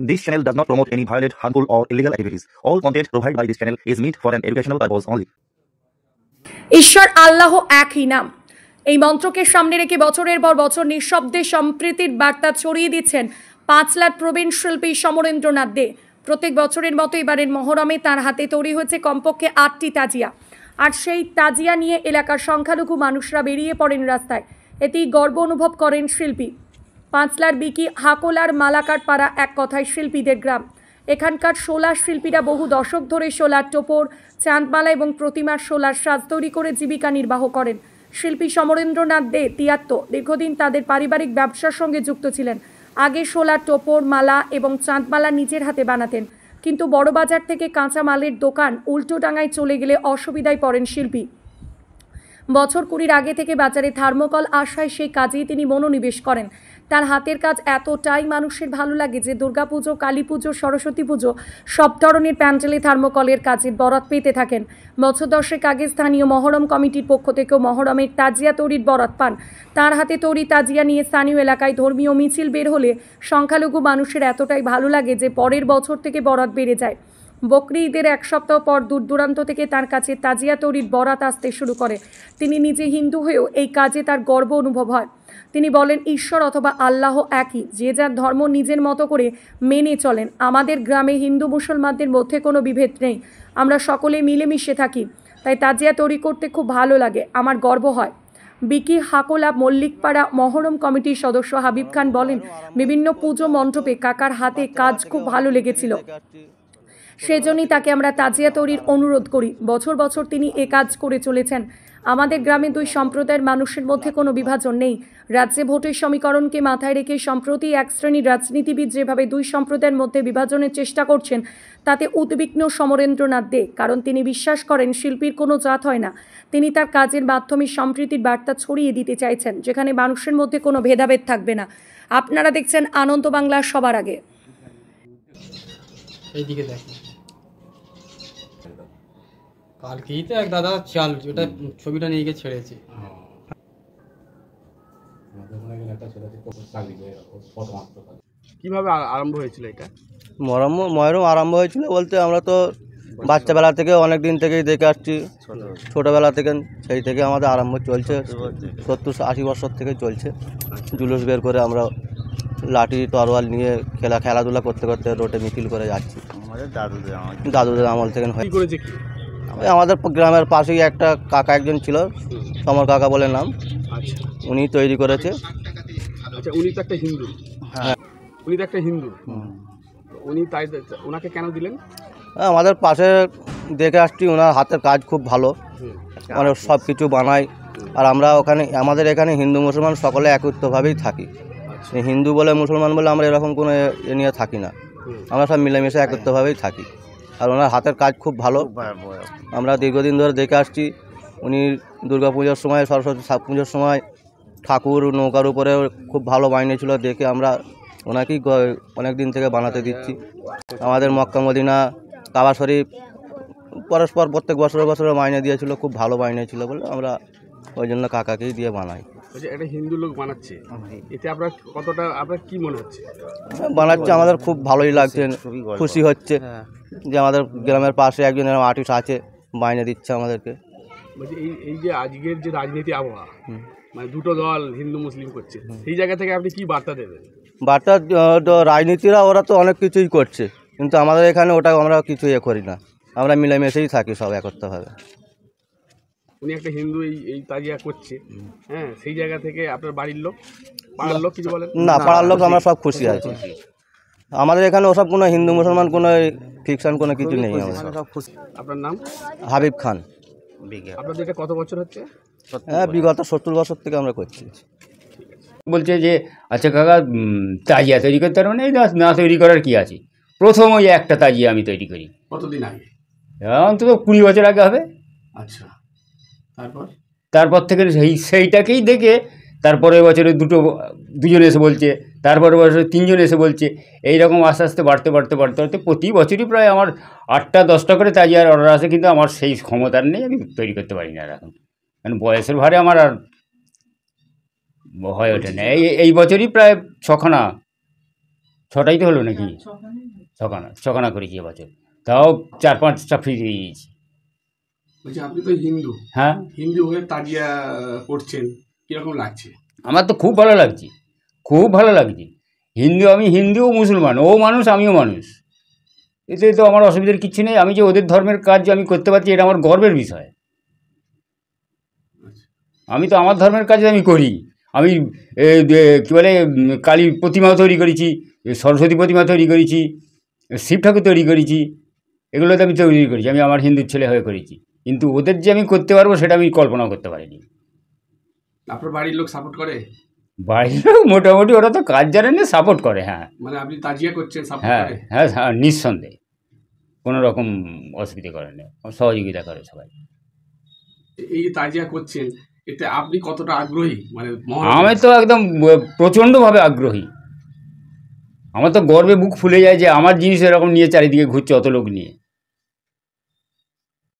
This channel does not promote any violent, harmful, or illegal activities. All content provided by this channel is meant for an educational purpose only. ঈশ্বর আল্লাহ একই নাম, এই মন্ত্রকে সামনে রেখে বছরের পর বছর নিঃশব্দে সম্প্রীতির বার্তা ছড়িয়ে দিচ্ছেন পাঁচলার প্রবীণ শিল্পী সমরেন্দ্রনাথ দে। প্রত্যেক বছরের মতো এবারের মহরমে তার হাতে তৈরি হয়েছে কমপক্ষে 8টি তাজিয়া, আর সেই তাজিয়া নিয়ে এলাকার সংখ্যালঘু মানুষরা বেরিয়ে পড়েন রাস্তায়। এতেই গর্ব অনুভব করেন শিল্পী। পাঁচলার বিকি হাকোলার মালাকার পাড়া এক কথায় শিল্পীদের গ্রাম। এখানকার শোলার শিল্পীরা বহু দশক ধরে শোলার টোপর, চাঁদমালা এবং প্রতিমার শোলার সাজ তৈরি করে জীবিকা নির্বাহ করেন। শিল্পী সমরেন্দ্রনাথ দে 73 দীর্ঘদিন তাদের পারিবারিক ব্যবসার সঙ্গে যুক্ত ছিলেন। আগে শোলার টোপর, মালা এবং চাঁদমালা নিজের হাতে বানাতেন, কিন্তু বড়বাজার থেকে কাঁচা মালের দোকান উল্টোডাঙায় চলে গেলে অসুবিধায় পড়েন শিল্পী। বছর 20 আগে থেকে বাজারে থার্মোকল আসায় সেই কাজেই তিনি মনোনিবেশ করেন। তার হাতের কাজ এতটাই মানুষের ভালো লাগে যে দুর্গাপুজো, কালী পুজো, সরস্বতী পুজো সব ধরনের প্যান্ডেলে থার্মোকলের কাজের বরাত পেতে থাকেন। বছর 10 আগে স্থানীয় মহরম কমিটির পক্ষ থেকেও মহরমের তাজিয়া তৈরির বরাত পান। তার হাতে তৈরি তাজিয়া নিয়ে স্থানীয় এলাকায় ধর্মীয় মিছিল বের হলে সংখ্যালঘু মানুষের এতটাই ভালো লাগে যে পরের বছর থেকে বরাত বেড়ে যায়। বকরি ঈদের 1 সপ্তাহ পর দূর দূরান্ত থেকে তার কাছে তাজিয়া তৈরির বরাত আসতে শুরু করে। তিনি নিজে হিন্দু হয়েও এই কাজে তার গর্ব অনুভব হয়। তিনি বলেন, ঈশ্বর অথবা আল্লাহ একই, যে যার ধর্ম নিজের মতো করে মেনে চলেন। আমাদের গ্রামে হিন্দু মুসলমানদের মধ্যে কোনো বিভেদ নেই, আমরা সকলে মিলেমিশে থাকি, তাই তাজিয়া তৈরি করতে খুব ভালো লাগে, আমার গর্ব হয়। বিকি হাকোলা মল্লিকপাড়া মহরম কমিটির সদস্য হাবিব খান বলেন, বিভিন্ন পুজো মণ্ডপে কাকার হাতে কাজ খুব ভালো লেগেছিল, সেজন্যই তাকে আমরা তাজিয়া তৈরির অনুরোধ করি। বছর বছর তিনি এ কাজ করে চলেছেন। আমাদের গ্রামে 2 সম্প্রদায়ের মানুষের মধ্যে কোনো বিভাজন নেই। রাজ্যে ভোটের সমীকরণকে মাথায় রেখে সম্প্রতি এক শ্রেণীর রাজনীতিবিদ যেভাবে 2 সম্প্রদায়ের মধ্যে বিভাজনের চেষ্টা করছেন, তাতে উদ্বিগ্ন সমরেন্দ্রনাথ দে। কারণ তিনি বিশ্বাস করেন শিল্পীর কোনো জাত হয় না। তিনি তার কাজের মাধ্যমে সম্প্রীতির বার্তা ছড়িয়ে দিতে চাইছেন, যেখানে মানুষের মধ্যে কোনো ভেদাভেদ থাকবে না। আপনারা দেখছেন আনন্দ বাংলা সবার আগে। এইদিকে দেখো, কালকেই তো এক দাদা চাল ওটা ছবিটা নিয়ে গিয়ে ছেড়েছে। কিভাবে আরম্ভ হয়েছিল এটা? মহরম আরম্ভ হয়েছিল বলতে আমরা তো বাচ্চাবেলা থেকে অনেক দিন থেকেই দেখে আসছি, ছোটোবেলা থেকে, সেই থেকে আমাদের আরম্ভ চলছে। 70-80 বছর থেকে চলছে। জুলুস বের করে আমরা লাঠি তরোয়াল নিয়ে খেলাধুলা করতে করতে রোডে মিছিল করে যাচ্ছি। আমাদের দাদুদের আমল থেকে হয়। করেছে কি? আমাদের গ্রামের পাশেই একটা কাকা একজন ছিল, সমর কাকা বলে নাম, আচ্ছা, উনি তৈরি করেছে। আচ্ছা, উনি তো একটা হিন্দু। হ্যাঁ, উনি তো একটা হিন্দু। উনি তাই ওনাকে কেন দিলেন? আমাদের পাশে দেখে আসছি, ওনার হাতের কাজ খুব ভালো, মানে সব কিছু বানায়। আর আমরা ওখানে, আমাদের এখানে হিন্দু মুসলমান সকলে একত্রভাবেই থাকি। হিন্দু বলে মুসলমান বলে আমরা এরকম কোনো এ নিয়ে থাকি না, আমরা সব মিলেমিশে একত্রভাবেই থাকি। আর ওনার হাতের কাজ খুব ভালো, আমরা দীর্ঘদিন ধরে দেখে আসছি। উনি দুর্গা পুজোর সময়, সরস্বতী পুজোর সময় ঠাকুর নৌকার উপরে খুব ভালো বানিয়েছিল, দেখে আমরা ওনাকেই অনেক দিন থেকে বানাতে দিচ্ছি। আমাদের মক্কা মদিনা, কাবা শরীফ পরস্পর প্রত্যেক বছরে মাইনে দিয়েছিল, খুব ভালো বানিয়েছিল বলে আমরা ওই জন্য কাকাকেই দিয়ে বানাই। এটা হিন্দু লোক বানাচ্ছে, এতে আপনার কতটা, আপনার কি মনে হচ্ছে? বানাচ্ছে, আমাদের খুব ভালোই লাগছে, খুশি হচ্ছে যে আমাদের গ্রামের পাশে একজন আর্টিস্ট আছে, মাইনে দিচ্ছে আমাদেরকে। বলছি এই যে আজকের যে রাজনীতি আবহাওয়া, মানে দুটো দল হিন্দু মুসলিম করছে, সেই জায়গা থেকে আপনি কি বার্তা দেবেন? বার্তা, রাজনীতিরা ওরা তো অনেক কিছুই করছে, কিন্তু আমাদের এখানে ওটা আমরা কিছু করি না, আমরা মিলেমিশেই থাকি সব একত্রভাবে। উনি একটা হিন্দু এই তাজিয়া করছে, হ্যাঁ, সেই জায়গা থেকে আপনার বাড়ির লোক, পাড়ার লোক কিছু বলেন না? পাড়ার লোক আমরা সব খুশি আছি। আমাদের এখানে ওসব কোনো হিন্দু মুসলমান কোনো ফিকশন কোনো কিছু নেই, আমরা সব খুশি। আপনার নাম? হাবিব খান। আপনাদের এটা কত বছর হচ্ছে? হ্যাঁ, বিগত 70 বছর থেকে আমরা করছি। বলছে যে আচ্ছা কাকা, তাজিয়া তৈরি করতে পারবো না তৈরি করার কি আছে? প্রথম ওই একটা তাজিয়া আমি তৈরি করি। কতদিন আগে? অন্তত 20 বছর আগে হবে। আচ্ছা, তারপর থেকে সেইটাকেই দেখে তারপরে বছরে দুজন এসে বলছে, তারপরে বছরে 3 জন এসে বলছে, এইরকম আস্তে আস্তে বাড়তে প্রতি বছরই প্রায় আমার 8টা-10টা করে তাজিয়ার অর্ডার আসে, কিন্তু আমার সেই ক্ষমতার নেই, আমি তৈরি করতে পারি না এখন, কারণ বয়সের ভারে আমার আর হয়ে ওঠে না। এই বছরই প্রায় 6খানা 6টাই তো হলো নাকি, ছখানা করেছি এবছর, তাও 4-5টা ফ্রি দিয়ে দিয়েছি। বলছি আপনি তো হিন্দু, হ্যাঁ, হিন্দু হয়ে তাজিয়া করছেন, কিরকম লাগছে? আমার তো খুব ভালো লাগছে, খুব ভালো লাগছে। আমি হিন্দুও মুসলমান, ও মানুষ আমিও মানুষ, এতে তো আমার অসুবিধার কিছু নেই। আমি যে ওদের ধর্মের কাজ যে আমি করতে পারছি, এটা আমার গর্বের বিষয়। আমি তো আমার ধর্মের কাজ আমি করি। আমি কী বলে কালী প্রতিমাও তৈরি করেছি, সরস্বতী প্রতিমা তৈরি করেছি, শিব ঠাকুর তৈরি করেছি, এগুলো তো আমি তৈরি করেছি, আমি আমার হিন্দুর ছেলে হয়ে করেছি। কিন্তু ওদের যে আমি করতে পারবো সেটা আমি কল্পনাও করতে পারিনি। আপনার বাড়ির লোক সাপোর্ট করে? বাড়ির লোক মোটামুটি ওরা তো কাজ জানে না, সাপোর্ট করে। হ্যাঁ, মানে আপনি তাজিয়া করছেন, সাপোর্ট হ্যাঁ করে? হ্যাঁ হ্যাঁ, নিঃসন্দেহে কোনো রকম অসুবিধা করে না, সহযোগিতা করে সবাই। এই যে তাজিয়া করছেন, এতে আপনি কতটা আগ্রহী? মানে আমি তো একদম প্রচণ্ডভাবে আগ্রহী। আমার তো গর্বে বুক ফুলে যায় যে আমার জিনিস এরকম নিয়ে চারিদিকে ঘুরছে অত লোক নিয়ে।